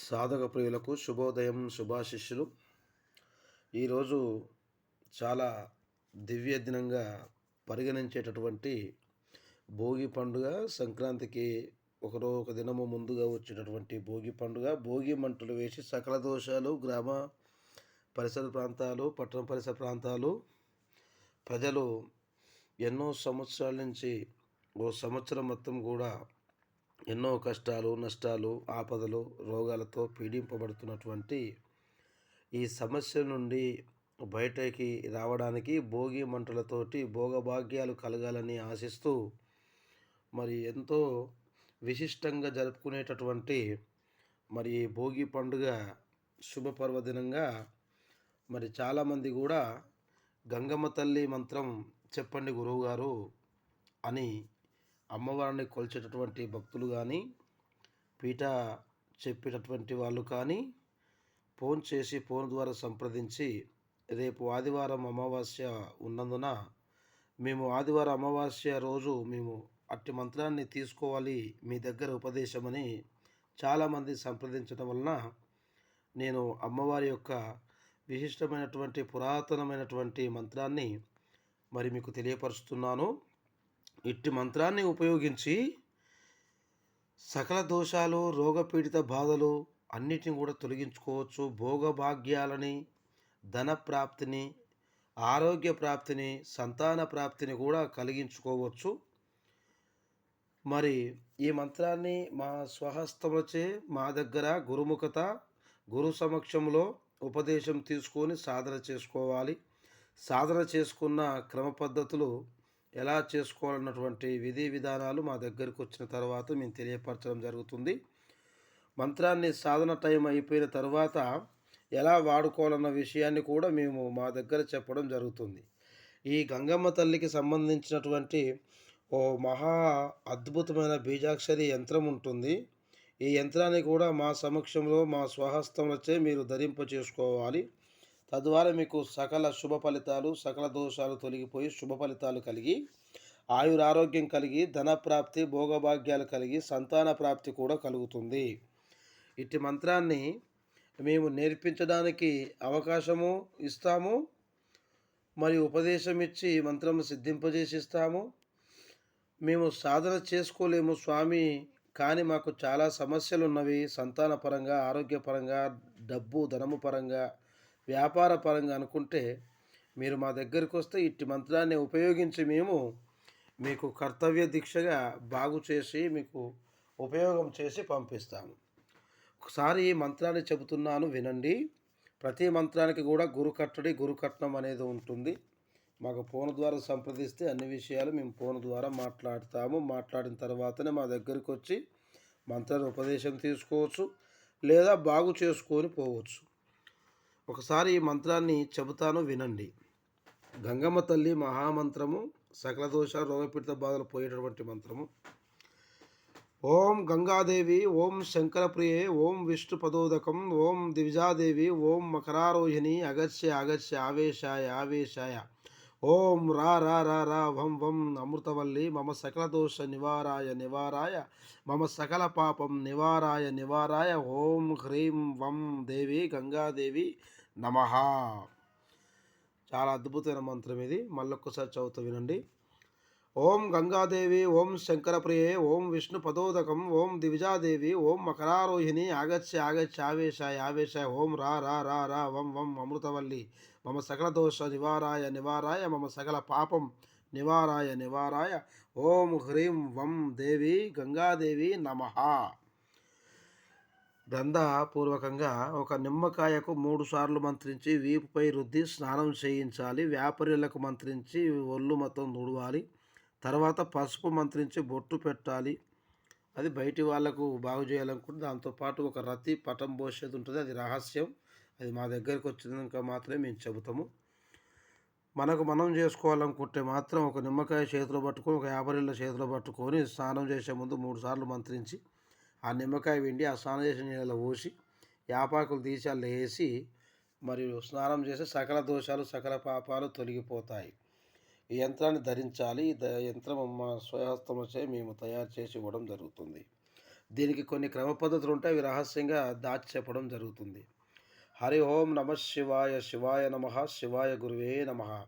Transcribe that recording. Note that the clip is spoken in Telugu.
సాధక ప్రియులకు శుభోదయం, శుభాశిష్యులు. ఈరోజు చాలా దివ్య దినంగా పరిగణించేటటువంటి భోగి పండుగ. సంక్రాంతికి ఒక దినము ముందుగా వచ్చేటటువంటి భోగి పండుగ. భోగి మంటలు వేసి సకల దోషాలు గ్రామ పరిసర ప్రాంతాలు, పట్టణ పరిసర ప్రాంతాలు ప్రజలు ఎన్నో సంవత్సరాల నుంచి ఓ సంవత్సరం మొత్తం కూడా ఎన్నో కష్టాలు, నష్టాలు, ఆపదలు, రోగాలతో పీడింపబడుతున్నటువంటి ఈ సమస్య నుండి బయటకి రావడానికి భోగి మంటలతోటి భోగభాగ్యాలు కలగాలని ఆశిస్తూ మరి ఎంతో విశిష్టంగా జరుపుకునేటటువంటి మరి ఈ భోగి పండుగ శుభ పర్వదినంగా మరి చాలామంది కూడా గంగమ్మ తల్లి మంత్రం చెప్పండి గురువుగారు అని అమ్మవారిని కొలిచేటటువంటి భక్తులు కానీ, పీఠ చెప్పేటటువంటి వాళ్ళు కానీ ఫోన్ ద్వారా సంప్రదించి రేపు ఆదివారం అమావాస్య ఉన్నందున మేము ఆదివారం అమావాస్య రోజు మేము అట్టి మంత్రాన్ని తీసుకోవాలి మీ దగ్గర ఉపదేశమని చాలామంది సంప్రదించడం వలన నేను అమ్మవారి యొక్క విశిష్టమైనటువంటి పురాతనమైనటువంటి మంత్రాన్ని మరి మీకు తెలియపరుస్తున్నాను. ఇట్టి మంత్రాన్ని ఉపయోగించి సకల దోషాలు, రోగపీడిత బాధలు అన్నిటిని కూడా తొలగించుకోవచ్చు. భోగభాగ్యాలని, ధన ప్రాప్తిని, ఆరోగ్య ప్రాప్తిని, సంతాన ప్రాప్తిని కూడా కలిగించుకోవచ్చు. మరి ఈ మంత్రాన్ని మా స్వహస్తములచే మా దగ్గర గురుముఖత, గురు సమక్షంలో ఉపదేశం తీసుకొని సాధన చేసుకోవాలి. సాధన చేసుకున్న క్రమ పద్ధతులు ఎలా చేసుకోవాలన్నటువంటి విధి విధానాలు మా దగ్గరికి వచ్చిన తర్వాత మేము తెలియపరచడం జరుగుతుంది. మంత్రాన్ని సాధన టైం అయిపోయిన తర్వాత ఎలా వాడుకోవాలన్న విషయాన్ని కూడా మేము మా దగ్గర చెప్పడం జరుగుతుంది. ఈ గంగమ్మ తల్లికి సంబంధించినటువంటి ఓ మహా అద్భుతమైన బీజాక్షరి యంత్రం ఉంటుంది. ఈ యంత్రాన్ని కూడా మా సమక్షంలో మా స్వహస్తములచే మీరు ధరింప చేసుకోవాలి. తద్వారా మీకు సకల శుభ ఫలితాలు, సకల దోషాలు తొలగిపోయి శుభ ఫలితాలు కలిగి, ఆయురారోగ్యం కలిగి, ధనప్రాప్తి, భోగభాగ్యాలు కలిగి, సంతాన ప్రాప్తి కూడా కలుగుతుంది. ఇట్టి మంత్రాన్ని మేము నేర్పించడానికి అవకాశము ఇస్తాము, మరియు ఉపదేశం ఇచ్చి మంత్రం సిద్ధింపజేసి ఇస్తాము. మేము సాధన చేసుకోలేము స్వామి, కానీ మాకు చాలా సమస్యలు ఉన్నవి. సంతాన పరంగా, ఆరోగ్యపరంగా, డబ్బు ధనము పరంగా, వ్యాపార పరంగా అనుకుంటే మీరు మా దగ్గరికి వస్తే ఇట్టి మంత్రాన్ని ఉపయోగించి మేము మీకు కర్తవ్య దీక్షగా బాగు చేసి మీకు ఉపయోగం చేసి పంపిస్తాము. ఒకసారి ఈ మంత్రాన్ని చెబుతున్నాను వినండి. ప్రతి మంత్రానికి కూడా గురు కట్నం అనేది ఉంటుంది. మాకు ఫోన్ ద్వారా సంప్రదిస్తే అన్ని విషయాలు మేము ఫోన్ ద్వారా మాట్లాడతాము. మాట్లాడిన తర్వాతనే మా దగ్గరికి వచ్చి మంత్రాన్ని ఉపదేశం తీసుకోవచ్చు, లేదా బాగు చేసుకొని పోవచ్చు. ఒకసారి ఈ మంత్రాన్ని చెబుతాను వినండి. గంగమ్మ తల్లి మహామంత్రము, సకల దోష రోగపీడిత బాధలు పోయేటటువంటి మంత్రము. ఓం గంగాదేవి, ఓం శంకరప్రియే, ఓం విష్ణు పదోదకం, ఓం దివిజాదేవి, ఓం మకరారోహిణి, అగస్య అగస్య ఆవేశాయ ఆవేశాయ, ఓం రా రా రా రా వం వం అమృతవల్లి, మమ సకల దోష నివారాయ నివారాయ, మమ సకల పాపం నివారాయ నివారాయ, ఓం హ్రీం వం దేవి గంగాదేవి నమః. చాలా అద్భుతమైన మంత్రం ఇది. మళ్ళొక్కసారి చదువుతూ వినండి. ఓం గంగాదేవి, ఓం శంకరప్రియే, ఓం విష్ణు పదోదకం, ఓం దివిజాదేవి, ఓం మకరారోహిణి, ఆగత్య ఆగత్య ఆవేశాయ ఆవేశాయ, ఓం రా రా రా రా వం వం అమృతవల్లి, మమ సకల దోష నివారాయ నివారాయ, మమ సకల పాపం నివారాయ నివారాయ, ఓం హ్రీం వం దేవి గంగాదేవి నమః. గ్రంథపూర్వకంగా ఒక నిమ్మకాయకు 3 సార్లు మంత్రించి వీపుపై రుద్ది స్నానం చేయించాలి. వ్యాపారులకు మంత్రించి ఒళ్ళు మొత్తం తుడవాలి. తర్వాత పసుపు మంత్రించి బొట్టు పెట్టాలి. అది బయటి వాళ్ళకు బాగు చేయాలనుకుంటే దాంతోపాటు ఒక రతి పటం పోసేది ఉంటుంది. అది రహస్యం. అది మా దగ్గరికి వచ్చినాక మాత్రమే మేము చెబుతాము. మనకు మనం చేసుకోవాలనుకుంటే మాత్రం ఒక నిమ్మకాయ చేతిలో పట్టుకొని, ఒక 50 చేతిలో పట్టుకొని స్నానం చేసే ముందు 3 సార్లు మంత్రించి ఆ నిమ్మకాయ వెండి ఆ స్నానం చేసిన నీళ్ళలో పోసి యాపాకులు తీసి అలా వేసి మరియు స్నానం చేసి సకల దోషాలు, సకల పాపాలు తొలగిపోతాయి. ఈ యంత్రాన్ని ధరించాలి. ఈ యంత్రం మా స్వహస్తముచే మేము తయారు చేసి ఇవ్వడం జరుగుతుంది. దీనికి కొన్ని క్రమ పద్ధతులు ఉంటాయి. అవి రహస్యంగా దాచి చెప్పడం జరుగుతుంది. హరి ఓం నమ శివాయ, శివాయ నమ, శివాయ గురువే నమ.